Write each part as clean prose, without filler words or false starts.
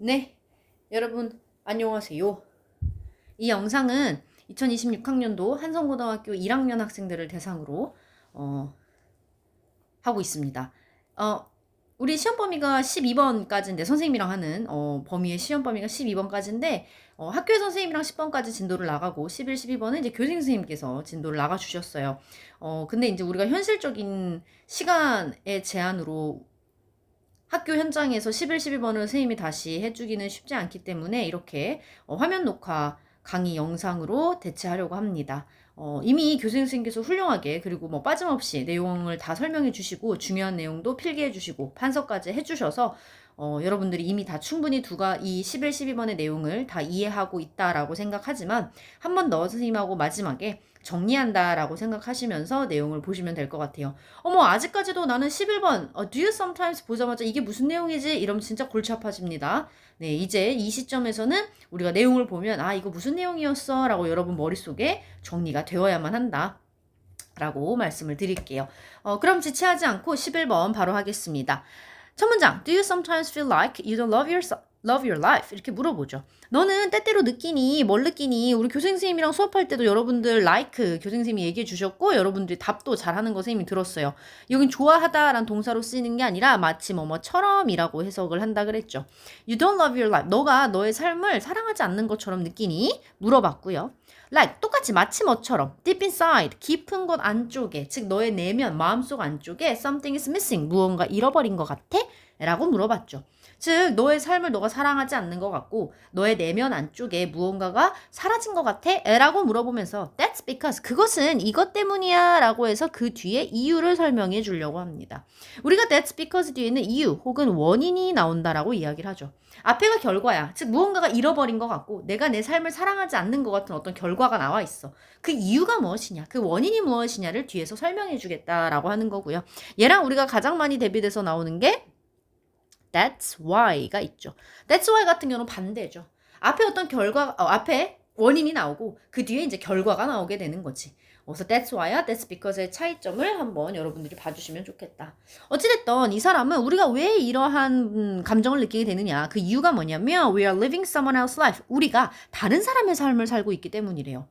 네, 여러분 안녕하세요. 이 영상은 2026학년도 한성고등학교 1학년 학생들을 대상으로 하고 있습니다. 우리 시험 범위가 12번까지인데 선생님이랑 하는 범위의 시험 범위가 12번까지인데 학교의 선생님이랑 10번까지 진도를 나가고 11, 12번은 이제 교생 선생님께서 진도를 나가 주셨어요. 근데 이제 우리가 현실적인 시간의 제한으로 학교 현장에서 11, 12번을 선생님이 다시 해주기는 쉽지 않기 때문에 이렇게 화면 녹화 강의 영상으로 대체하려고 합니다. 이미 교생 선생님께서 훌륭하게 그리고 뭐 빠짐없이 내용을 다 설명해 주시고 중요한 내용도 필기해 주시고 판서까지 해 주셔서 여러분들이 이미 다 충분히 이 11, 12번의 내용을 다 이해하고 있다라고 생각하지만 한 번 더 선생님하고 마지막에 정리한다라고 생각하시면서 내용을 보시면 될 것 같아요. 어머, 아직까지도 나는 11번, do you sometimes 보자마자 이게 무슨 내용이지? 이러면 진짜 골치 아파집니다. 네, 이제 이 시점에서는 우리가 내용을 보면, 이거 무슨 내용이었어? 라고 여러분 머릿속에 정리가 되어야만 한다. 라고 말씀을 드릴게요. 그럼 지체하지 않고 11번 바로 하겠습니다. 첫 문장, do you sometimes feel like you don't love your life? 이렇게 물어보죠. 너는 때때로 느끼니, 뭘 느끼니? 우리 교생 선생님이랑 수업할 때도 여러분들 like 교생 선생님이 얘기해 주셨고 여러분들이 답도 잘하는 거 선생님이 들었어요. 여긴 좋아하다라는 동사로 쓰이는 게 아니라 마치 뭐뭐처럼이라고 해석을 한다 그랬죠. You don't love your life. 너가 너의 삶을 사랑하지 않는 것처럼 느끼니? 물어봤고요. Like 똑같이 마치 뭐처럼 deep inside 깊은 곳 안쪽에 즉 너의 내면 마음속 안쪽에 something is missing 무언가 잃어버린 것 같아? 라고 물어봤죠. 즉 너의 삶을 너가 사랑하지 않는 것 같고 너의 내면 안쪽에 무언가가 사라진 것 같아? 라고 물어보면서 that's because 그것은 이것 때문이야 라고 해서 그 뒤에 이유를 설명해 주려고 합니다. 우리가 that's because 뒤에는 이유 혹은 원인이 나온다라고 이야기를 하죠. 앞에가 결과야. 즉 무언가가 잃어버린 것 같고 내가 내 삶을 사랑하지 않는 것 같은 어떤 결과가 나와 있어. 그 이유가 무엇이냐 그 원인이 무엇이냐를 뒤에서 설명해 주겠다라고 하는 거고요. 얘랑 우리가 가장 많이 대비돼서 나오는 게 That's why가 있죠. That's why 같은 경우는 반대죠. 앞에 어떤 앞에 원인이 나오고 그 뒤에 이제 결과가 나오게 되는 거지. 그래서 that's why와 that's because의 차이점을 한번 여러분들이 봐주시면 좋겠다. 어찌됐든 이 사람은 우리가 왜 이러한 감정을 느끼게 되느냐 그 이유가 뭐냐면 we are living someone else's life. 우리가 다른 사람의 삶을 살고 있기 때문이래요.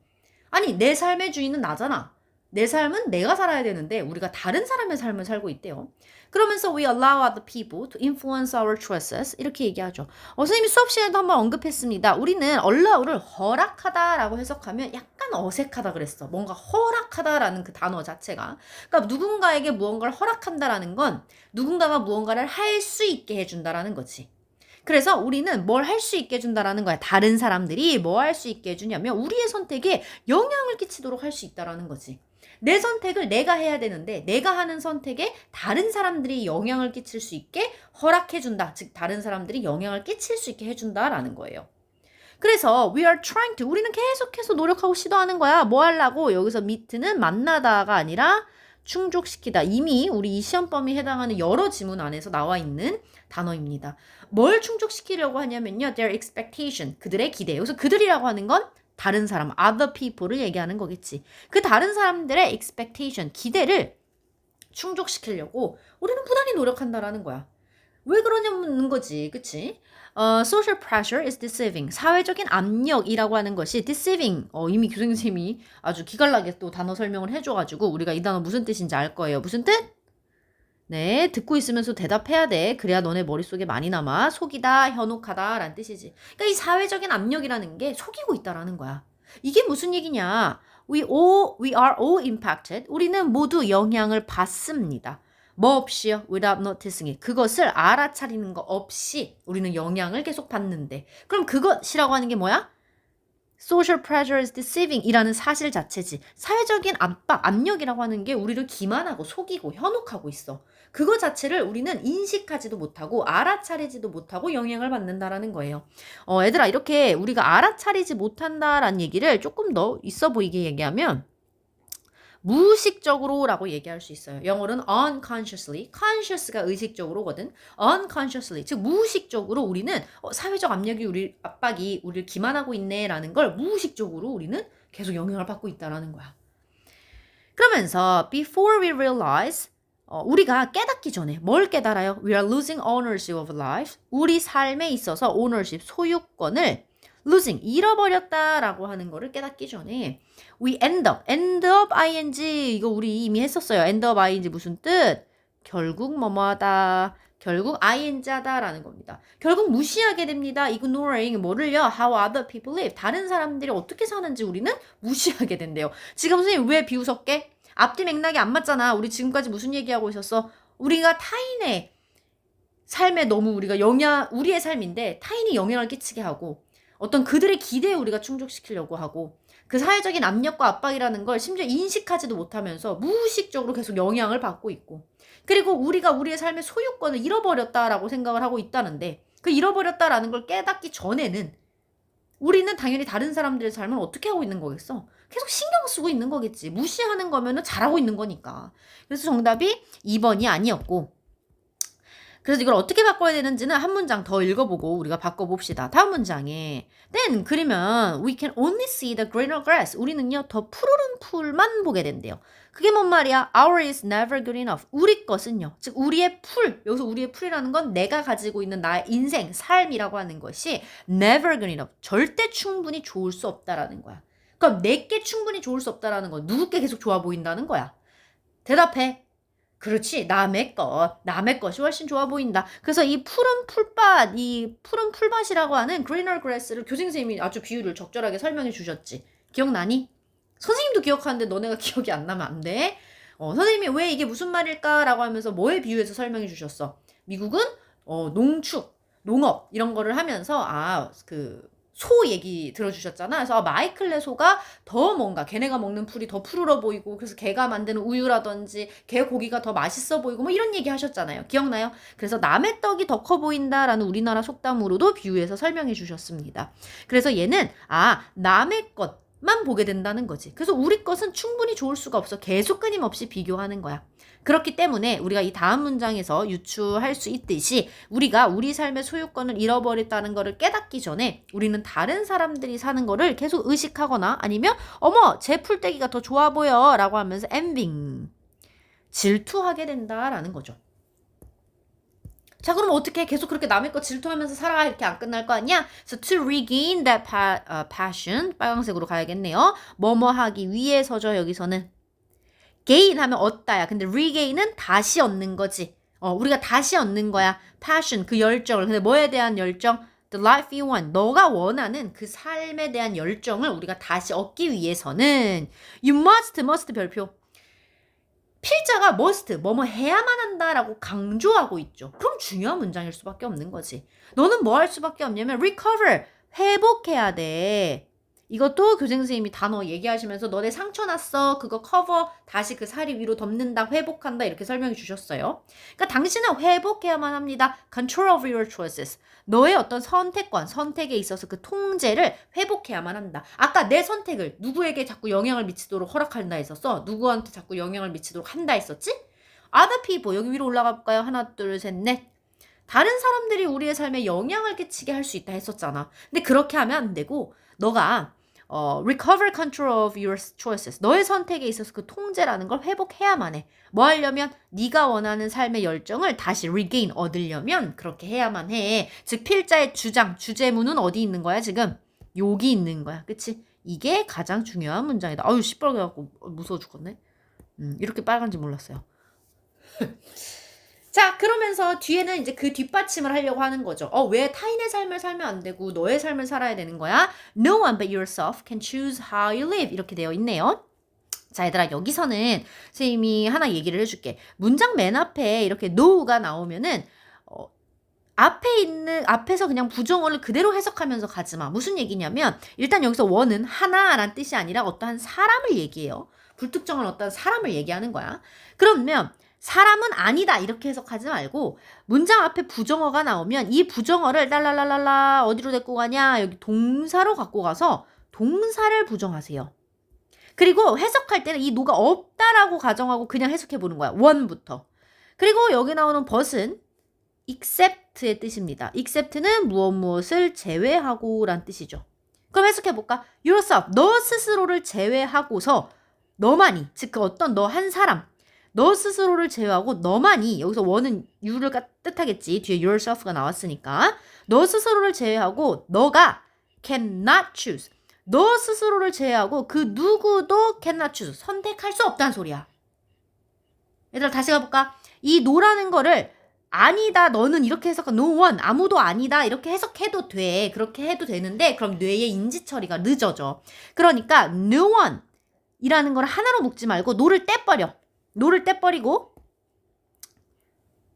아니 내 삶의 주인은 나잖아. 내 삶은 내가 살아야 되는데 우리가 다른 사람의 삶을 살고 있대요. 그러면서 we allow other people to influence our choices 이렇게 얘기하죠. 선생님이 수업 시간에도 한번 언급했습니다. 우리는 allow를 허락하다라고 해석하면 약간 어색하다 그랬어. 뭔가 허락하다라는 그 단어 자체가. 그러니까 누군가에게 무언가를 허락한다라는 건 누군가가 무언가를 할 수 있게 해준다라는 거지. 그래서 우리는 뭘 할 수 있게 해준다라는 거야. 다른 사람들이 뭐 할 수 있게 해주냐면 우리의 선택에 영향을 끼치도록 할 수 있다라는 거지. 내 선택을 내가 해야 되는데 내가 하는 선택에 다른 사람들이 영향을 끼칠 수 있게 허락해준다. 즉 다른 사람들이 영향을 끼칠 수 있게 해준다라는 거예요. 그래서 we are trying to 우리는 계속해서 노력하고 시도하는 거야. 뭐 하려고? 여기서 meet는 만나다가 아니라 충족시키다. 이미 우리 이 시험 범위에 해당하는 여러 지문 안에서 나와 있는 단어입니다. 뭘 충족시키려고 하냐면요. their expectation. 그들의 기대. 여기서 그들이라고 하는 건 다른 사람, other people를 얘기하는 거겠지. 그 다른 사람들의 expectation, 기대를 충족시키려고 우리는 무단히 노력한다라는 거야. 왜 그러냐는 거지, 그치? social pressure is deceiving. 사회적인 압력이라고 하는 것이 deceiving. 이미 교생 선생님이 아주 기깔나게 또 단어 설명을 해줘가지고 우리가 이 단어 무슨 뜻인지 알 거예요. 무슨 뜻? 네, 듣고 있으면서 대답해야 돼. 그래야 너네 머릿속에 많이 남아. 속이다, 현혹하다 라는 뜻이지. 그러니까 이 사회적인 압력이라는 게 속이고 있다라는 거야. 이게 무슨 얘기냐? We are all impacted. 우리는 모두 영향을 받습니다. 뭐 없이요? Without noticing it. 그것을 알아차리는 거 없이 우리는 영향을 계속 받는데. 그럼 그것이라고 하는 게 뭐야? Social pressure is deceiving 이라는 사실 자체지. 사회적인 압박, 압력이라고 하는 게 우리를 기만하고 속이고 현혹하고 있어. 그거 자체를 우리는 인식하지도 못하고 알아차리지도 못하고 영향을 받는다라는 거예요. 얘들아 이렇게 우리가 알아차리지 못한다라는 얘기를 조금 더 있어 보이게 얘기하면 무의식적으로라고 얘기할 수 있어요. 영어로는 unconsciously, conscious가 의식적으로거든. unconsciously, 즉 무의식적으로 우리는 사회적 압박이 우리를 기만하고 있네라는 걸 무의식적으로 우리는 계속 영향을 받고 있다라는 거야. 그러면서 before we realize 우리가 깨닫기 전에 뭘 깨달아요? We are losing ownership of life. 우리 삶에 있어서 ownership, 소유권을 losing, 잃어버렸다라고 하는 거를 깨닫기 전에 we end up ing 이거 우리 이미 했었어요. end up ing 무슨 뜻? 결국 뭐뭐하다. 결국 ing 하다라는 겁니다. 결국 무시하게 됩니다. ignoring 뭐를요? How other people live. 다른 사람들이 어떻게 사는지 우리는 무시하게 된대요. 지금 선생님 왜 비웃었게? 앞뒤 맥락이 안 맞잖아. 우리 지금까지 무슨 얘기하고 있었어? 우리가 타인의 삶에 너무 우리가 우리의 삶인데 타인이 영향을 끼치게 하고 어떤 그들의 기대에 우리가 충족시키려고 하고 그 사회적인 압력과 압박이라는 걸 심지어 인식하지도 못하면서 무의식적으로 계속 영향을 받고 있고 그리고 우리가 우리의 삶의 소유권을 잃어버렸다라고 생각을 하고 있다는데 그 잃어버렸다라는 걸 깨닫기 전에는 우리는 당연히 다른 사람들의 삶을 어떻게 하고 있는 거겠어? 계속 신경 쓰고 있는 거겠지. 무시하는 거면은 잘하고 있는 거니까. 그래서 정답이 2번이 아니었고 그래서 이걸 어떻게 바꿔야 되는지는 한 문장 더 읽어보고 우리가 바꿔봅시다. 다음 문장에 Then 그러면 we can only see the greener grass. 우리는요 더 푸르른 풀만 보게 된대요. 그게 뭔 말이야? Our is never good enough. 우리 것은요. 즉 우리의 풀. 여기서 우리의 풀이라는 건 내가 가지고 있는 나의 인생, 삶이라고 하는 것이 never good enough. 절대 충분히 좋을 수 없다라는 거야. 그럼 내게 충분히 좋을 수 없다라는 건 누구께 계속 좋아 보인다는 거야. 대답해. 그렇지. 남의 것이 훨씬 좋아 보인다. 그래서 이 푸른 풀밭이라고 하는 greener grass를 교생선생님이 아주 비유를 적절하게 설명해 주셨지. 기억나니? 선생님도 기억하는데 너네가 기억이 안 나면 안 돼. 선생님이 왜 이게 무슨 말일까라고 하면서 뭐에 비유해서 설명해 주셨어. 미국은 농축, 농업 이런 거를 하면서 소 얘기 들어주셨잖아. 그래서 마이클레 소가 더 뭔가 걔네가 먹는 풀이 더 푸르러 보이고 그래서 걔가 만드는 우유라든지 걔 고기가 더 맛있어 보이고 뭐 이런 얘기 하셨잖아요. 기억나요? 그래서 남의 떡이 더 커 보인다라는 우리나라 속담으로도 비유해서 설명해 주셨습니다. 그래서 얘는 남의 것만 보게 된다는 거지. 그래서 우리 것은 충분히 좋을 수가 없어. 계속 끊임없이 비교하는 거야. 그렇기 때문에 우리가 이 다음 문장에서 유추할 수 있듯이 우리가 우리 삶의 소유권을 잃어버렸다는 것을 깨닫기 전에 우리는 다른 사람들이 사는 거를 계속 의식하거나 아니면 어머 제 풀떼기가 더 좋아 보여 라고 하면서 envying 질투하게 된다라는 거죠. 자 그럼 어떻게 계속 그렇게 남의 거 질투하면서 살아 이렇게 안 끝날 거 아니야? So to regain that passion 빨간색으로 가야겠네요. 뭐뭐 하기 위해서죠. 여기서는 gain 하면 얻다야. 근데 regain은 다시 얻는 거지. 우리가 다시 얻는 거야. passion, 그 열정을. 근데 뭐에 대한 열정? The life you want. 너가 원하는 그 삶에 대한 열정을 우리가 다시 얻기 위해서는 you must 별표. 필자가 must, 뭐뭐 해야만 한다라고 강조하고 있죠. 그럼 중요한 문장일 수밖에 없는 거지. 너는 뭐 할 수밖에 없냐면 recover, 회복해야 돼. 이것도 교생선생님이 단어 얘기하시면서 너네 상처 났어. 그거 커버 다시 그 살이 위로 덮는다. 회복한다. 이렇게 설명해 주셨어요. 그러니까 당신은 회복해야만 합니다. Control of your choices. 너의 어떤 선택에 있어서 그 통제를 회복해야만 한다. 아까 내 선택을 누구에게 자꾸 영향을 미치도록 허락한다 했었어. 누구한테 자꾸 영향을 미치도록 한다 했었지? Other people. 여기 위로 올라가 볼까요? 하나, 둘, 셋, 넷. 다른 사람들이 우리의 삶에 영향을 끼치게 할 수 있다 했었잖아. 근데 그렇게 하면 안 되고 너가 recover control of your choices. 너의 선택에 있어서 그 통제라는 걸 회복해야만 해. 뭐 하려면? 네가 원하는 삶의 열정을 다시 regain, 얻으려면 그렇게 해야만 해. 즉 필자의 주제문은 어디 있는 거야 지금? 여기 있는 거야. 그치? 이게 가장 중요한 문장이다. 아유 시뻘게 갖고 무서워 죽겠네. 이렇게 빨간지 몰랐어요. 자 그러면서 뒤에는 이제 그 뒷받침을 하려고 하는 거죠. 왜 타인의 삶을 살면 안 되고 너의 삶을 살아야 되는 거야? No one but yourself can choose how you live. 이렇게 되어 있네요. 자 얘들아 여기서는 선생님이 하나 얘기를 해줄게. 문장 맨 앞에 이렇게 no가 나오면은 앞에서 그냥 부정어를 그대로 해석하면서 가지 마. 무슨 얘기냐면 일단 여기서 원은 하나라는 뜻이 아니라 어떠한 사람을 얘기해요. 불특정한 어떤 사람을 얘기하는 거야. 그러면 사람은 아니다 이렇게 해석하지 말고 문장 앞에 부정어가 나오면 이 부정어를 랄랄랄랄라 어디로 데리고 가냐 여기 동사로 갖고 가서 동사를 부정하세요. 그리고 해석할 때는 이 노가 없다라고 가정하고 그냥 해석해 보는 거야. 원부터. 그리고 여기 나오는 but은 except의 뜻입니다. except는 무엇을 제외하고 란 뜻이죠. 그럼 해석해 볼까? yourself 너 스스로를 제외하고서 너만이 즉 그 어떤 너 한 사람 너 스스로를 제외하고 너만이 여기서 원은 you를 뜻하겠지. 뒤에 yourself가 나왔으니까 너 스스로를 제외하고 너가 cannot choose. 너 스스로를 제외하고 그 누구도 cannot choose. 선택할 수 없다는 소리야. 얘들아 다시 가볼까? 이 no라는 거를 아니다 너는 이렇게 해석하 no one 아무도 아니다 이렇게 해석해도 돼. 그렇게 해도 되는데 그럼 뇌의 인지 처리가 늦어져. 그러니까 no one 이라는 걸 하나로 묶지 말고 no를 떼버려. no를 떼버리고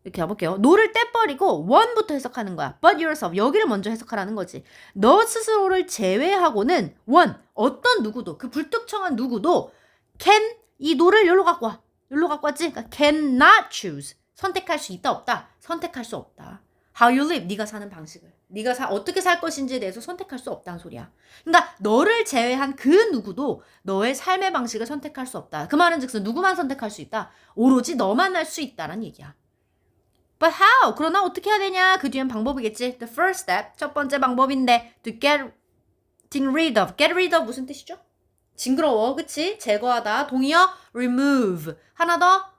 이렇게 해볼게요. no를 떼버리고 one부터 해석하는 거야. but yourself 여기를 먼저 해석하라는 거지. 너 스스로를 제외하고는 one 어떤 누구도 그 불특정한 누구도 can 이 no를 여기로 갖고 와. 여기로 갖고 왔지? 그러니까 cannot choose 선택할 수 있다 없다. 선택할 수 없다. How you live 네가 사는 방식을 네가 어떻게 살 것인지에 대해서 선택할 수 없다는 소리야. 그러니까 너를 제외한 그 누구도 너의 삶의 방식을 선택할 수 없다. 그 말은 즉슨 누구만 선택할 수 있다. 오로지 너만 할 수 있다라는 얘기야. But how? 그러나 어떻게 해야 되냐? 그 뒤엔 방법이겠지. The first step 첫 번째 방법인데 to getting rid of. Get rid of 무슨 뜻이죠? 징그러워. 그치? 제거하다. 동의어 remove. 하나 더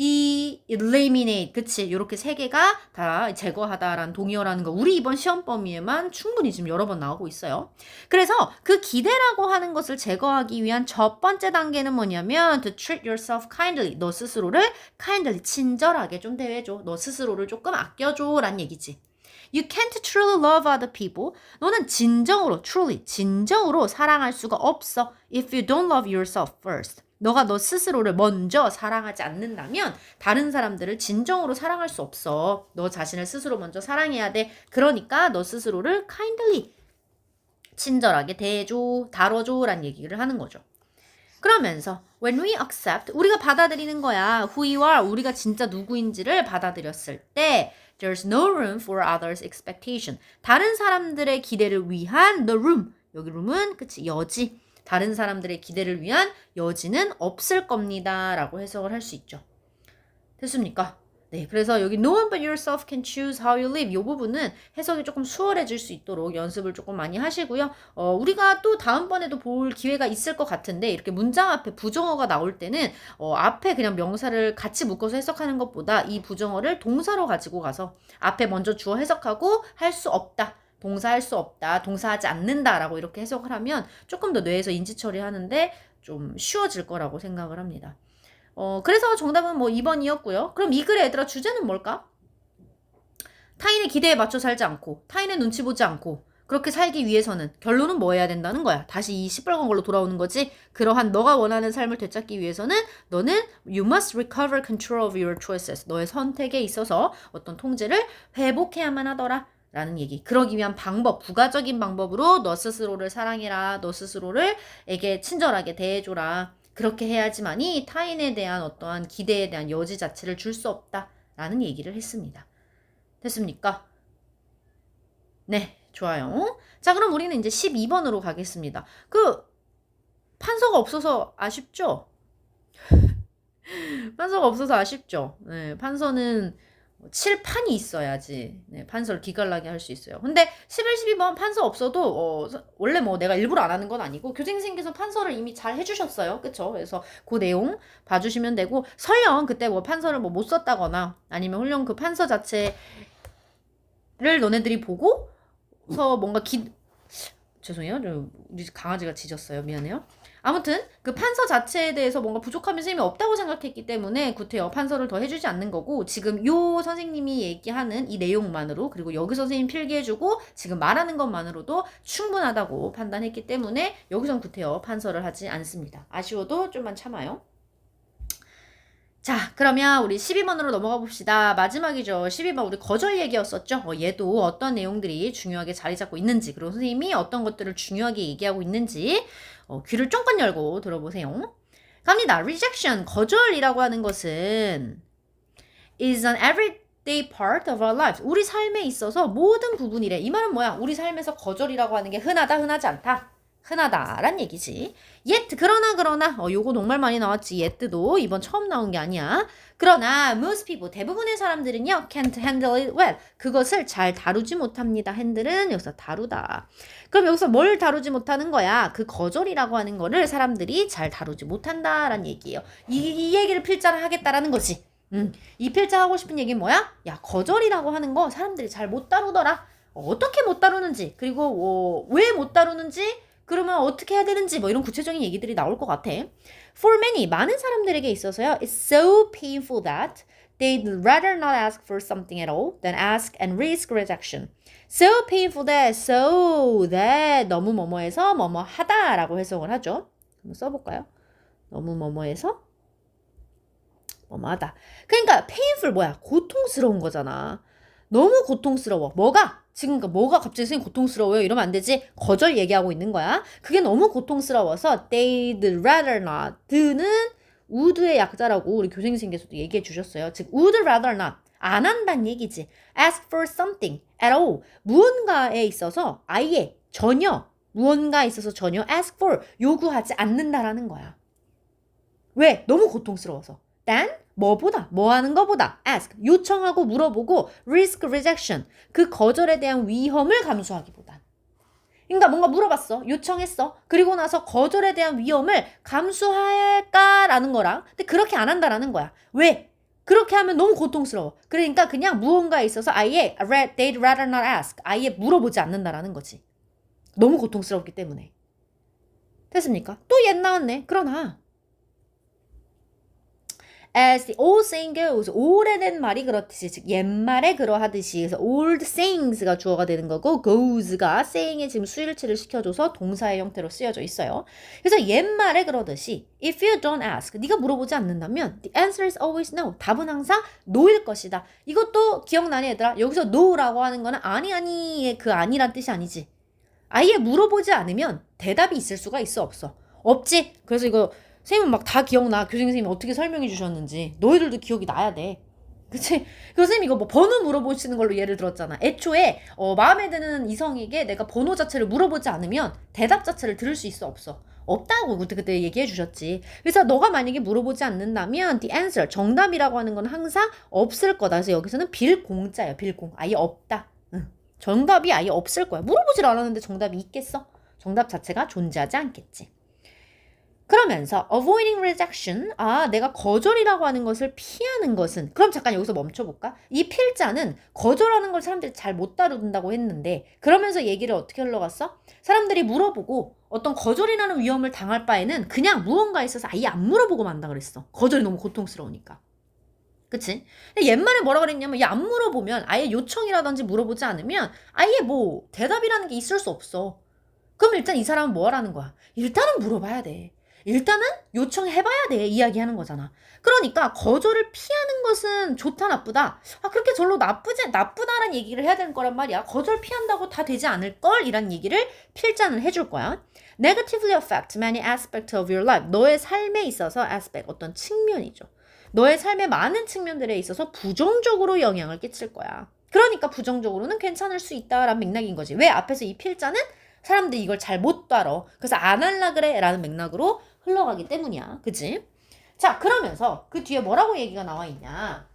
eliminate. 그치? 요렇게 세 개가 다 제거하다라는 동의어라는 거 우리 이번 시험 범위에만 충분히 지금 여러 번 나오고 있어요. 그래서 그 기대라고 하는 것을 제거하기 위한 첫 번째 단계는 뭐냐면 to treat yourself kindly. 너 스스로를 kindly 친절하게 좀 대해줘. 너 스스로를 조금 아껴줘 라는 얘기지. You can't truly love other people. 너는 진정으로 사랑할 수가 없어. If you don't love yourself first. 너가 너 스스로를 먼저 사랑하지 않는다면 다른 사람들을 진정으로 사랑할 수 없어. 너 자신을 스스로 먼저 사랑해야 돼. 그러니까 너 스스로를 kindly 친절하게 대해줘, 다뤄줘 라는 얘기를 하는 거죠. 그러면서 when we accept 우리가 받아들이는 거야. who you are 우리가 진짜 누구인지를 받아들였을 때 there's no room for others' expectation. 다른 사람들의 기대를 위한 the room. 여기 room은 그치 여지. 다른 사람들의 기대를 위한 여지는 없을 겁니다. 라고 해석을 할 수 있죠. 됐습니까? 네, 그래서 여기 no one but yourself can choose how you live 이 부분은 해석이 조금 수월해질 수 있도록 연습을 조금 많이 하시고요. 우리가 또 다음번에도 볼 기회가 있을 것 같은데 이렇게 문장 앞에 부정어가 나올 때는 앞에 그냥 명사를 같이 묶어서 해석하는 것보다 이 부정어를 동사로 가지고 가서 앞에 먼저 주어 해석하고 할 수 없다. 동사할 수 없다. 동사하지 않는다. 라고 이렇게 해석을 하면 조금 더 뇌에서 인지 처리하는데 좀 쉬워질 거라고 생각을 합니다. 그래서 정답은 뭐 2번이었고요. 그럼 이 글의 얘들아 주제는 뭘까? 타인의 기대에 맞춰 살지 않고 타인의 눈치 보지 않고 그렇게 살기 위해서는 결론은 뭐 해야 된다는 거야. 다시 이 시뻘건 걸로 돌아오는 거지. 그러한 너가 원하는 삶을 되찾기 위해서는 너는 you must recover control of your choices. 너의 선택에 있어서 어떤 통제를 회복해야만 하더라. 라는 얘기. 그러기 위한 방법, 부가적인 방법으로 너 스스로를 사랑해라. 너 스스로를 에게 친절하게 대해줘라. 그렇게 해야지만이 타인에 대한 어떠한 기대에 대한 여지 자체를 줄 수 없다라는 얘기를 했습니다. 됐습니까? 네, 좋아요. 자, 그럼 우리는 이제 12번으로 가겠습니다. 판서가 없어서 아쉽죠? 판서가 없어서 아쉽죠? 네, 판서는 7판이 있어야지 네, 판서를 기깔나게 할 수 있어요. 근데 11, 12번 판서 없어도 원래 뭐 내가 일부러 안 하는 건 아니고 교생님께서 판서를 이미 잘 해주셨어요. 그쵸? 그래서 그 내용 봐주시면 되고 설령 그때 뭐 판서를 뭐 못 썼다거나 아니면 훌륭 그 판서 자체를 너네들이 보고서 뭔가 죄송해요. 우리 강아지가 짖었어요. 미안해요. 아무튼 그 판서 자체에 대해서 뭔가 부족함이 선생님이 없다고 생각했기 때문에 구태여 판서를 더 해주지 않는 거고 지금 요 선생님이 얘기하는 이 내용만으로 그리고 여기 선생님 필기해주고 지금 말하는 것만으로도 충분하다고 판단했기 때문에 여기선 구태여 판서를 하지 않습니다. 아쉬워도 좀만 참아요. 자, 그러면 우리 12번으로 넘어가 봅시다. 마지막이죠. 12번 우리 거절 얘기였었죠. 얘도 어떤 내용들이 중요하게 자리 잡고 있는지 그리고 선생님이 어떤 것들을 중요하게 얘기하고 있는지 귀를 쫑긋 열고 들어보세요. 갑니다. rejection, 거절이라고 하는 것은 is an everyday part of our lives. 우리 삶에 있어서 모든 부분이래. 이 말은 뭐야? 우리 삶에서 거절이라고 하는 게 흔하다, 흔하지 않다. 흔하다란 얘기지. yet 그러나 요거 정말 많이 나왔지. yet도 이번 처음 나온 게 아니야. 그러나 most people 대부분의 사람들은요 can't handle it well. 그것을 잘 다루지 못합니다. handle은 여기서 다루다. 그럼 여기서 뭘 다루지 못하는 거야? 그 거절이라고 하는 거를 사람들이 잘 다루지 못한다라는 얘기예요. 이 얘기를 필자를 하겠다라는 거지. 이 필자 하고 싶은 얘기는 뭐야? 야, 거절이라고 하는 거 사람들이 잘 못 다루더라. 어떻게 못 다루는지, 그리고 왜 못 다루는지, 그러면 어떻게 해야 되는지 뭐 이런 구체적인 얘기들이 나올 것 같아. For many, 많은 사람들에게 있어서요, it's so painful that they'd rather not ask for something at all than ask and risk rejection. So painful that, so that 너무 뭐뭐해서 뭐뭐 하다라고 해석을 하죠. 한번 써볼까요? 너무 뭐뭐해서 뭐뭐하다. 그러니까 painful 뭐야? 고통스러운 거잖아. 너무 고통스러워. 뭐가? 지금 뭐가 갑자기 선생님 고통스러워요? 이러면 안 되지. 거절 얘기하고 있는 거야. 그게 너무 고통스러워서 they'd rather not. 드는 would의 약자라고 우리 교생님께서도 얘기해 주셨어요. 즉 would rather not. 안 한다는 얘기지. ask for something at all. 무언가에 있어서 아예 전혀 무언가에 있어서 전혀 ask for 요구하지 않는다라는 거야. 왜? 너무 고통스러워서. than 뭐보다 뭐 하는 거보다 ask 요청하고 물어보고 risk rejection 그 거절에 대한 위험을 감수하기보단 그러니까 뭔가 물어봤어 요청했어 그리고 나서 거절에 대한 위험을 감수할까라는 거랑 근데 그렇게 안 한다라는 거야 왜? 그렇게 하면 너무 고통스러워 그러니까 그냥 무언가에 있어서 아예 they'd rather not ask 아예 물어보지 않는다라는 거지 너무 고통스럽기 때문에 됐습니까? 또 옛 나왔네 그러나 As the old saying goes, 오래된 말이 그렇듯이, 즉 옛말에 그러하듯이, 그래서 old sayings가 주어가 되는 거고, goes가 saying에 지금 수일치를 시켜줘서 동사의 형태로 쓰여져 있어요. 그래서 옛말에 그러듯이, if you don't ask, 네가 물어보지 않는다면, the answer is always no. 답은 항상 no일 것이다. 이것도 기억나니 얘들아? 여기서 no라고 하는 거는 아니의 그 아니란 뜻이 아니지. 아예 물어보지 않으면 대답이 있을 수가 있어 없어? 없지. 그래서 이거 선생님은 막 다 기억나. 교생 선생님이 어떻게 설명해 주셨는지. 너희들도 기억이 나야 돼. 그치? 그 선생님 이거 뭐 번호 물어보시는 걸로 예를 들었잖아. 애초에 마음에 드는 이성에게 내가 번호 자체를 물어보지 않으면 대답 자체를 들을 수 있어 없어? 없다고 그때 얘기해 주셨지. 그래서 너가 만약에 물어보지 않는다면 the answer, 정답이라고 하는 건 항상 없을 거다. 그래서 여기서는 빌공짜예요. 빌공. 아예 없다. 정답이 아예 없을 거야. 물어보질 않았는데 정답이 있겠어? 정답 자체가 존재하지 않겠지. 그러면서 avoiding rejection, 내가 거절이라고 하는 것을 피하는 것은 그럼 잠깐 여기서 멈춰볼까? 이 필자는 거절하는 걸 사람들이 잘 못 다룬다고 했는데 그러면서 얘기를 어떻게 흘러갔어? 사람들이 물어보고 어떤 거절이라는 위험을 당할 바에는 그냥 무언가에 있어서 아예 안 물어보고 만다 그랬어. 거절이 너무 고통스러우니까. 그치? 근데 옛말에 뭐라 그랬냐면 안 물어보면 아예 요청이라든지 물어보지 않으면 아예 뭐 대답이라는 게 있을 수 없어. 그럼 일단 이 사람은 뭐 하라는 거야? 일단은 물어봐야 돼. 일단은 요청해봐야 돼. 이야기하는 거잖아. 그러니까 거절을 피하는 것은 좋다 나쁘다. 그렇게 절로 나쁘다라는 얘기를 해야 되는 거란 말이야. 거절 피한다고 다 되지 않을걸? 이란 얘기를 필자는 해줄 거야. Negatively affect many aspects of your life. 너의 삶에 있어서 aspect, 어떤 측면이죠. 너의 삶의 많은 측면들에 있어서 부정적으로 영향을 끼칠 거야. 그러니까 부정적으로는 괜찮을 수 있다라는 맥락인 거지. 왜? 앞에서 이 필자는 사람들이 이걸 잘 못 다뤄. 그래서 안 할라 그래 라는 맥락으로 흘러가기 때문이야. 그치? 자, 그러면서 그 뒤에 뭐라고 얘기가 나와 있냐.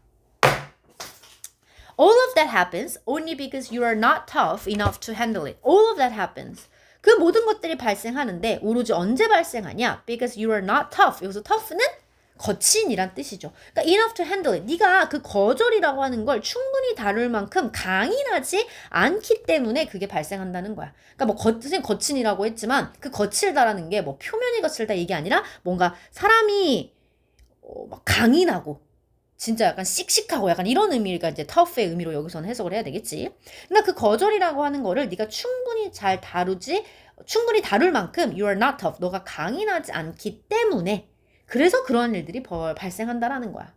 All of that happens only because you are not tough enough to handle it. All of that happens. 그 모든 것들이 발생하는데 오로지 언제 발생하냐? Because you are not tough. 여기서 tough는 거친이란 뜻이죠. 그러니까 enough to handle it. 네가 그 거절이라고 하는 걸 충분히 다룰 만큼 강인하지 않기 때문에 그게 발생한다는 거야. 그러니까 뭐 선생님 거친이라고 했지만 그 거칠다라는 게 뭐 표면이 거칠다 이게 아니라 뭔가 사람이 막 강인하고 진짜 약간 씩씩하고 약간 이런 의미가 이제 tough의 의미로 여기서는 해석을 해야 되겠지. 그러니까 그 거절이라고 하는 거를 네가 충분히 다룰 만큼 you are not tough. 너가 강인하지 않기 때문에 그래서 그러한 일들이 발생한다라는 거야.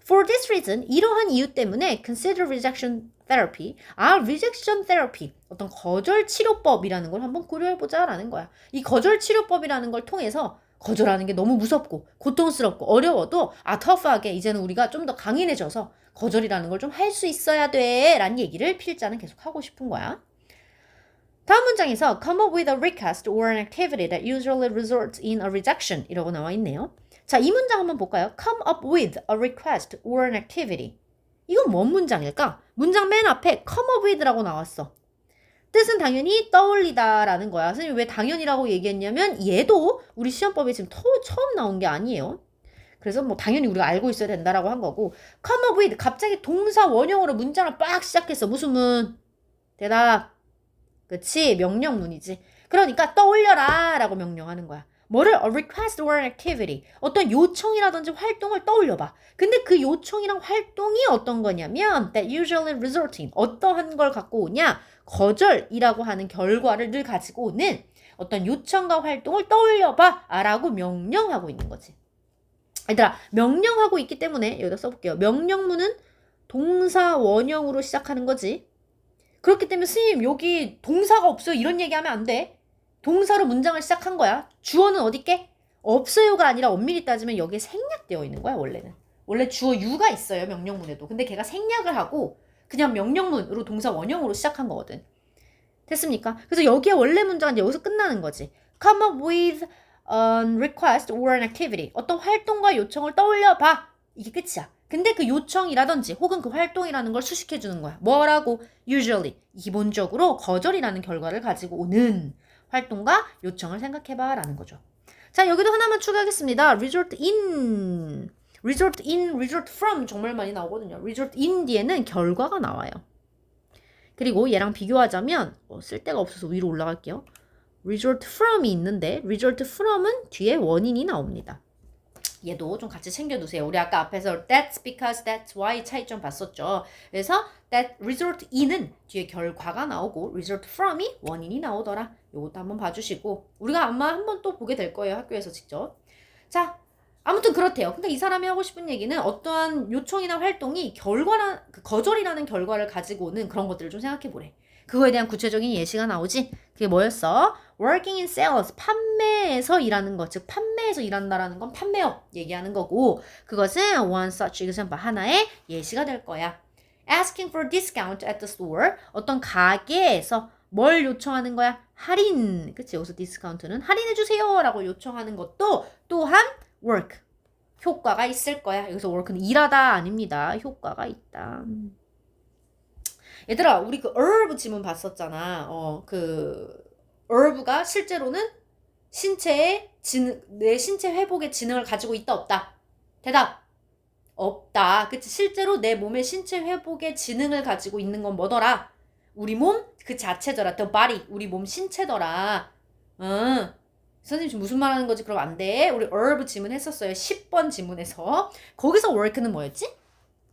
For this reason, 이러한 이유 때문에 consider rejection therapy. rejection therapy. 어떤 거절 치료법이라는 걸 한번 고려해보자라는 거야. 이 거절 치료법이라는 걸 통해서 거절하는 게 너무 무섭고 고통스럽고 어려워도 tough하게 이제는 우리가 좀 더 강인해져서 거절이라는 걸 좀 할 수 있어야 돼 라는 얘기를 필자는 계속 하고 싶은 거야. 다음 문장에서 come up with a request or an activity that usually results in a rejection 이라고 나와 있네요. 자, 이 문장 한번 볼까요? come up with a request or an activity. 이건 뭔 문장일까? 문장 맨 앞에 come up with라고 나왔어. 뜻은 당연히 떠올리다라는 거야. 선생님이 왜 당연이라고 얘기했냐면 얘도 우리 시험법에 지금 처음 나온 게 아니에요. 그래서 뭐 당연히 우리가 알고 있어야 된다라고 한 거고 come up with 갑자기 동사 원형으로 문장을 빡 시작했어. 무슨 문? 대답. 그치? 명령문이지. 그러니까 떠올려라 라고 명령하는 거야. 뭐를? A request or an activity. 어떤 요청이라든지 활동을 떠올려봐. 근데 그 요청이랑 활동이 어떤 거냐면 that usually result in 어떠한 걸 갖고 오냐? 거절이라고 하는 결과를 늘 가지고 오는 어떤 요청과 활동을 떠올려봐 라고 명령하고 있는 거지. 얘들아, 명령하고 있기 때문에 여기다 써볼게요. 명령문은 동사 원형으로 시작하는 거지. 그렇기 때문에 선생님 여기 동사가 없어요 이런 얘기하면 안 돼. 동사로 문장을 시작한 거야. 주어는 어디 있게? 없어요가 아니라 엄밀히 따지면 여기에 생략되어 있는 거야 원래는. 원래 주어 유가 있어요 명령문에도. 근데 걔가 생략을 하고 그냥 명령문으로 동사 원형으로 시작한 거거든. 됐습니까? 그래서 여기에 원래 문장은 여기서 끝나는 거지. Come up with a request or an activity. 어떤 활동과 요청을 떠올려봐. 이게 끝이야. 근데 그 요청이라든지 혹은 그 활동이라는 걸 수식해 주는 거야. 뭐라고? usually. 기본적으로 거절이라는 결과를 가지고 오는 활동과 요청을 생각해봐 라는 거죠. 자, 여기도 하나만 추가하겠습니다. result in, result from 정말 많이 나오거든요. result in 뒤에는 결과가 나와요. 그리고 얘랑 비교하자면 쓸데가 없어서 위로 올라갈게요. result from이 있는데 result from은 뒤에 원인이 나옵니다. 얘도 좀 같이 챙겨두세요. 우리 아까 앞에서 that's because, that's why 차이점 봤었죠. 그래서 that result in은 뒤에 결과가 나오고 result from이 원인이 나오더라. 요것도 한번 봐주시고 우리가 아마 한번 또 보게 될 거예요. 학교에서 직접. 자, 아무튼 그렇대요. 근데 이 사람이 하고 싶은 얘기는 어떠한 요청이나 활동이 거절이라는 결과를 가지고 오는 그런 것들을 좀 생각해 보래. 그거에 대한 구체적인 예시가 나오지. 그게 뭐였어? working in sales, 판매에서 일하는 것, 즉 판매에서 일한다라는 건 판매업 얘기하는 거고 그것은 one such example, 하나의 예시가 될 거야. asking for discount at the store, 어떤 가게에서 뭘 요청하는 거야? 할인. 그치? 여기서 디스카운트는 할인해주세요 라고 요청하는 것도 또한 work, 효과가 있을 거야. 여기서 work는 일하다 아닙니다. 효과가 있다. 얘들아, 우리 그 herb 지문 봤었잖아. 그 herb가 실제로는 내 신체 회복의 지능을 가지고 있다 없다? 대답. 없다. 그치? 실제로 내 몸의 신체 회복의 지능을 가지고 있는 건 뭐더라? 우리 몸 그 자체더라. the body. 우리 몸 신체더라. 선생님 지금 무슨 말 하는 거지? 그럼 안 돼. 우리 herb 지문 했었어요. 10번 지문에서. 거기서 work는 뭐였지?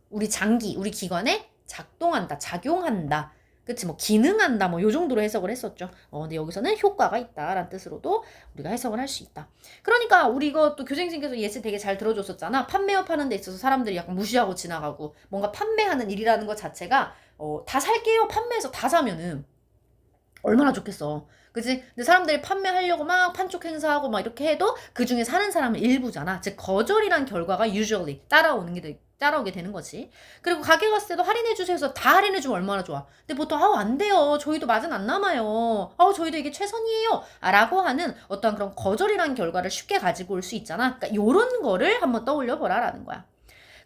우리 장기, 우리 기관에 작동한다, 작용한다. 그치? 뭐 기능한다, 뭐 요 정도로 해석을 했었죠. 근데 여기서는 효과가 있다라는 뜻으로도 우리가 해석을 할 수 있다. 그러니까 우리 이거 또 교생님께서 예시 되게 잘 들어줬었잖아. 판매업 하는 데 있어서 사람들이 약간 무시하고 지나가고 뭔가 판매하는 일이라는 것 자체가 다 살게요. 판매해서 다 사면은 얼마나 좋겠어. 그치? 근데 사람들이 판매하려고 막 판촉 행사하고 막 이렇게 해도 그 중에 사는 사람은 일부잖아. 즉 거절이란 결과가 usually 따라오게 되는 거지. 그리고 가게 갔을 때도 할인해주세요 해서 다 할인해주면 얼마나 좋아. 근데 보통 안 돼요. 저희도 맛은 안 남아요. 저희도 이게 최선이에요. 라고 하는 어떤 그런 거절이란 결과를 쉽게 가지고 올 수 있잖아. 그러니까 요런 거를 한번 떠올려 보라라는 거야.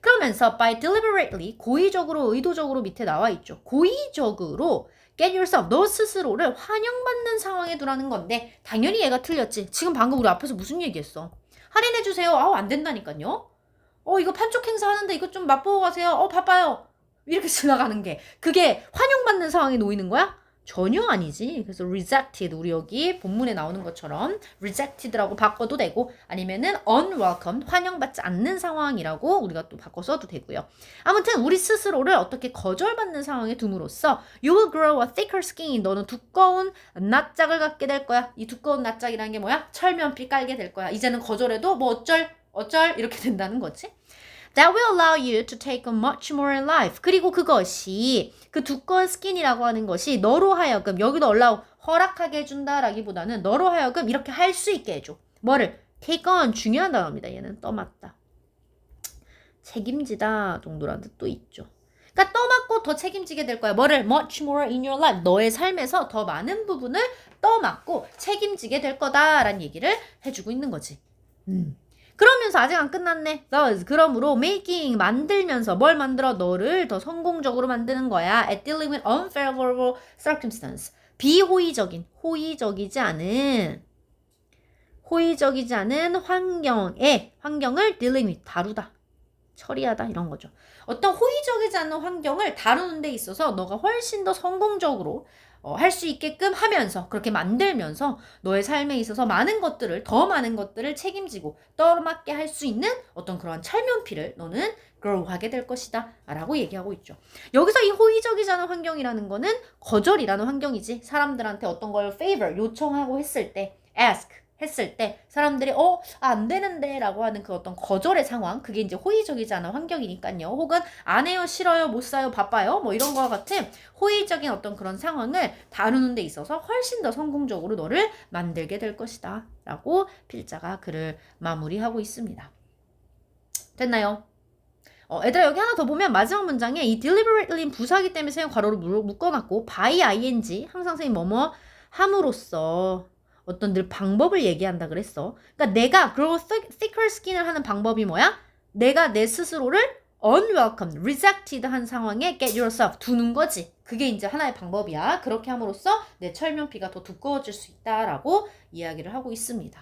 그러면서 by deliberately, 고의적으로, 의도적으로 밑에 나와 있죠. 고의적으로 get yourself, 너 스스로를 환영받는 상황에 두라는 건데 당연히 얘가 틀렸지. 지금 방금 우리 앞에서 무슨 얘기했어? 할인해주세요. 안 된다니까요. 이거 판촉 행사 하는데 이거 좀 맛보고 가세요. 바빠요. 이렇게 지나가는 게 그게 환영받는 상황에 놓이는 거야? 전혀 아니지. 그래서 rejected, 우리 여기 본문에 나오는 것처럼 rejected라고 바꿔도 되고 아니면은 unwelcome, 환영받지 않는 상황이라고 우리가 또 바꿔 써도 되고요. 아무튼 우리 스스로를 어떻게 거절받는 상황에 둠으로써 you will grow a thicker skin, 너는 두꺼운 낯짝을 갖게 될 거야. 이 두꺼운 낯짝이라는 게 뭐야? 철면피 깔게 될 거야. 이제는 거절해도 뭐 어쩔 이렇게 된다는 거지. That will allow you to take on much more in life. 그리고 그것이 그 두꺼운 스킨이라고 하는 것이 너로 하여금 여기도 allow 허락하게 해준다라기보다는 너로 하여금 이렇게 할 수 있게 해줘. 뭐를? take on 중요한 단어입니다. 얘는 떠맡다. 책임지다 정도라는 뜻도 있죠. 그러니까 떠맡고 더 책임지게 될 거야. 뭐를? Much more in your life. 너의 삶에서 더 많은 부분을 떠맡고 책임지게 될 거다라는 얘기를 해주고 있는 거지. 그러면서 아직 안 끝났네. Thus, 그러므로 making, 만들면서 뭘 만들어? 너를 더 성공적으로 만드는 거야. At dealing with unfavorable circumstance. 비호의적인, 호의적이지 않은 환경을 dealing with, 다루다. 처리하다 이런 거죠. 어떤 호의적이지 않은 환경을 다루는 데 있어서 너가 훨씬 더 성공적으로 할 수 있게끔 하면서 그렇게 만들면서 너의 삶에 있어서 더 많은 것들을 책임지고 떠맡게 할 수 있는 어떤 그러한 철면피를 너는 grow하게 될 것이다 라고 얘기하고 있죠. 여기서 이 호의적이지 않은 환경이라는 거는 거절이라는 환경이지. 사람들한테 어떤 걸 favor, 요청하고 했을 때 ask 했을 때 사람들이 안 되는데 라고 하는 그 어떤 거절의 상황, 그게 이제 호의적이지 않은 환경이니까요. 혹은 안 해요, 싫어요, 못 사요, 바빠요, 뭐 이런 거와 같은 호의적인 어떤 그런 상황을 다루는 데 있어서 훨씬 더 성공적으로 너를 만들게 될 것이다 라고 필자가 글을 마무리하고 있습니다. 됐나요? 얘들아, 여기 하나 더 보면 마지막 문장에 이 deliberately는 부사기 때문에 선생님 괄호로 묶어놨고 by ing, 항상 선생님 뭐뭐 함으로써 어떤 늘 방법을 얘기한다 그랬어. 그러니까 내가 growth thicker skin을 하는 방법이 뭐야? 내가 내 스스로를 unwelcome, rejected 한 상황에 get yourself 두는 거지. 그게 이제 하나의 방법이야. 그렇게 함으로써 내 철면피가 더 두꺼워질 수 있다라고 이야기를 하고 있습니다.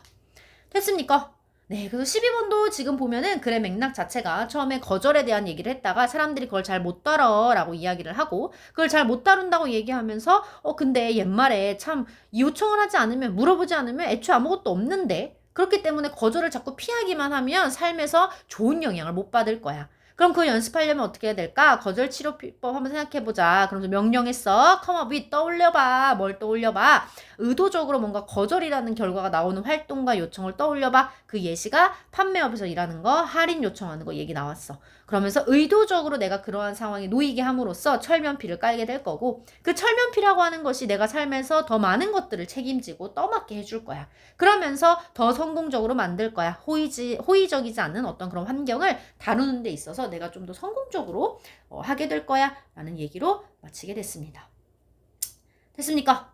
됐습니까? 네, 그래서 12번도 지금 보면은 글의 맥락 자체가 처음에 거절에 대한 얘기를 했다가 사람들이 그걸 잘 못 다뤄 라고 이야기를 하고 그걸 잘 못 다룬다고 얘기하면서 근데 옛말에 참 요청을 하지 않으면 물어보지 않으면 애초에 아무것도 없는데 그렇기 때문에 거절을 자꾸 피하기만 하면 삶에서 좋은 영향을 못 받을 거야. 그럼 그걸 연습하려면 어떻게 해야 될까? 거절 치료법 한번 생각해보자. 그러면서 명령했어. come up with, 떠올려봐. 뭘 떠올려봐. 의도적으로 뭔가 거절이라는 결과가 나오는 활동과 요청을 떠올려봐. 그 예시가 판매업에서 일하는 거, 할인 요청하는 거 얘기 나왔어. 그러면서 의도적으로 내가 그러한 상황에 놓이게 함으로써 철면피를 깔게 될 거고 그 철면피라고 하는 것이 내가 삶에서 더 많은 것들을 책임지고 떠맡게 해줄 거야. 그러면서 더 성공적으로 만들 거야. 호의적이지 않은 어떤 그런 환경을 다루는 데 있어서 내가 좀 더 성공적으로 하게 될 거야 라는 얘기로 마치게 됐습니다. 됐습니까?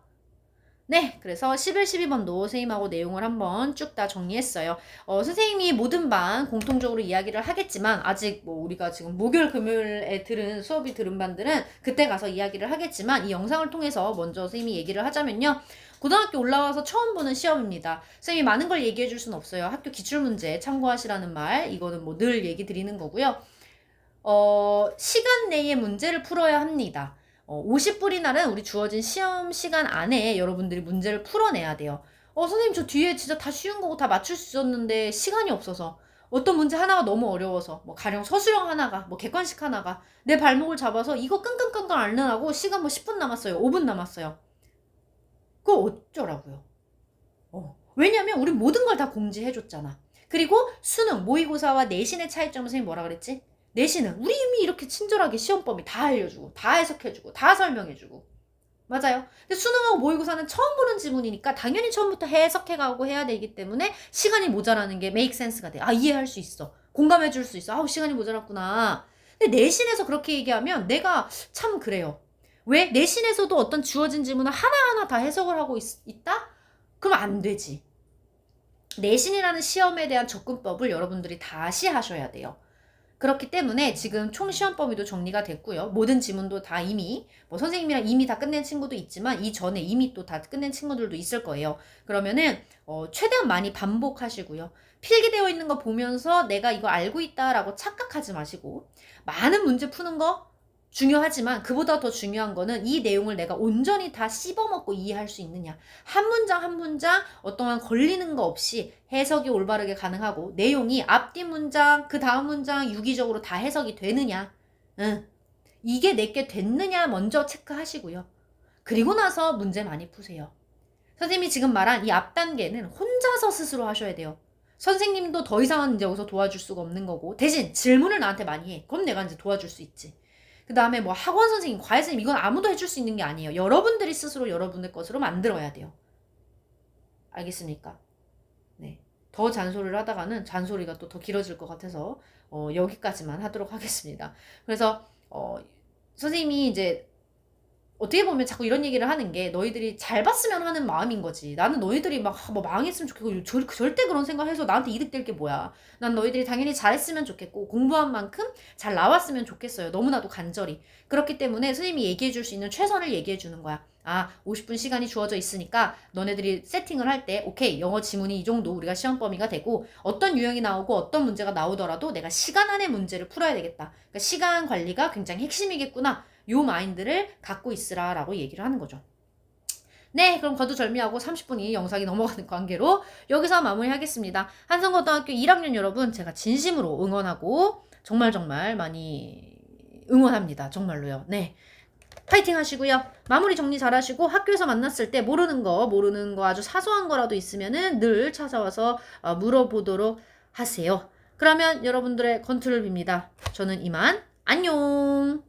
네, 그래서 11, 12번도 선생님하고 내용을 한번 쭉 다 정리했어요. 선생님이 모든 반 공통적으로 이야기를 하겠지만 아직 뭐 우리가 지금 목요일, 금요일에 수업이 들은 반들은 그때 가서 이야기를 하겠지만 이 영상을 통해서 먼저 선생님이 얘기를 하자면요. 고등학교 올라와서 처음 보는 시험입니다. 선생님이 많은 걸 얘기해 줄 수는 없어요. 학교 기출문제 참고하시라는 말, 이거는 뭐 늘 얘기 드리는 거고요. 시간 내에 문제를 풀어야 합니다. 50분이나는 우리 주어진 시험 시간 안에 여러분들이 문제를 풀어내야 돼요. 선생님 저 뒤에 진짜 다 쉬운 거고 다 맞출 수 있었는데 시간이 없어서 어떤 문제 하나가 너무 어려워서 뭐 가령 서술형 하나가 뭐 객관식 하나가 내 발목을 잡아서 이거 끙끙끙끙 앓느라고 시간 뭐 10분 남았어요. 5분 남았어요. 그거 어쩌라고요? 왜냐면 우리 모든 걸 다 공지해줬잖아. 그리고 수능, 모의고사와 내신의 차이점은 선생님 뭐라 그랬지? 내신은 우리 이미 이렇게 친절하게 시험범위 다 알려주고 다 해석해주고 다 설명해주고 맞아요. 근데 수능하고 모의고사는 처음 보는 지문이니까 당연히 처음부터 해석해가고 해야 되기 때문에 시간이 모자라는 게 make sense가 돼. 이해할 수 있어. 공감해줄 수 있어. 시간이 모자랐구나. 근데 내신에서 그렇게 얘기하면 내가 참 그래요. 왜? 내신에서도 어떤 주어진 지문을 하나하나 다 해석을 하고 있다? 그럼 안 되지. 내신이라는 시험에 대한 접근법을 여러분들이 다시 하셔야 돼요. 그렇기 때문에 지금 총 시험 범위도 정리가 됐고요. 모든 지문도 다 이미 선생님이랑 이미 다 끝낸 친구도 있지만 이전에 이미 또 다 끝낸 친구들도 있을 거예요. 그러면은 최대한 많이 반복하시고요. 필기되어 있는 거 보면서 내가 이거 알고 있다라고 착각하지 마시고 많은 문제 푸는 거 중요하지만 그보다 더 중요한 거는 이 내용을 내가 온전히 다 씹어먹고 이해할 수 있느냐. 한 문장 한 문장 어떠한 걸리는 거 없이 해석이 올바르게 가능하고 내용이 앞뒤 문장 그 다음 문장 유기적으로 다 해석이 되느냐. 이게 내게 됐느냐 먼저 체크하시고요. 그리고 나서 문제 많이 푸세요. 선생님이 지금 말한 이 앞 단계는 혼자서 스스로 하셔야 돼요. 선생님도 더 이상은 이제 여기서 도와줄 수가 없는 거고 대신 질문을 나한테 많이 해. 그럼 내가 이제 도와줄 수 있지. 그 다음에 뭐 학원 선생님, 과외 선생님 이건 아무도 해줄 수 있는 게 아니에요. 여러분들이 스스로 여러분의 것으로 만들어야 돼요. 알겠습니까? 네. 더 잔소리를 하다가는 잔소리가 또 더 길어질 것 같아서 여기까지만 하도록 하겠습니다. 그래서 선생님이 이제 어떻게 보면 자꾸 이런 얘기를 하는 게 너희들이 잘 봤으면 하는 마음인 거지. 나는 너희들이 막 뭐 망했으면 좋겠고 절대 그런 생각해서 나한테 이득될 게 뭐야. 난 너희들이 당연히 잘했으면 좋겠고 공부한 만큼 잘 나왔으면 좋겠어요. 너무나도 간절히. 그렇기 때문에 선생님이 얘기해 줄 수 있는 최선을 얘기해 주는 거야. 아, 50분 시간이 주어져 있으니까 너네들이 세팅을 할 때 오케이, 영어 지문이 이 정도 우리가 시험 범위가 되고 어떤 유형이 나오고 어떤 문제가 나오더라도 내가 시간 안에 문제를 풀어야 되겠다. 그러니까 시간 관리가 굉장히 핵심이겠구나. 요 마인드를 갖고 있으라라고 얘기를 하는 거죠. 네, 그럼 거두절미하고 30분이 영상이 넘어가는 관계로 여기서 마무리하겠습니다. 한성고등학교 1학년 여러분, 제가 진심으로 응원하고 정말 많이 응원합니다. 정말로요. 네. 파이팅 하시고요. 마무리 정리 잘 하시고 학교에서 만났을 때 모르는 거 아주 사소한 거라도 있으면은 늘 찾아와서 물어보도록 하세요. 그러면 여러분들의 건투를 빕니다. 저는 이만 안녕.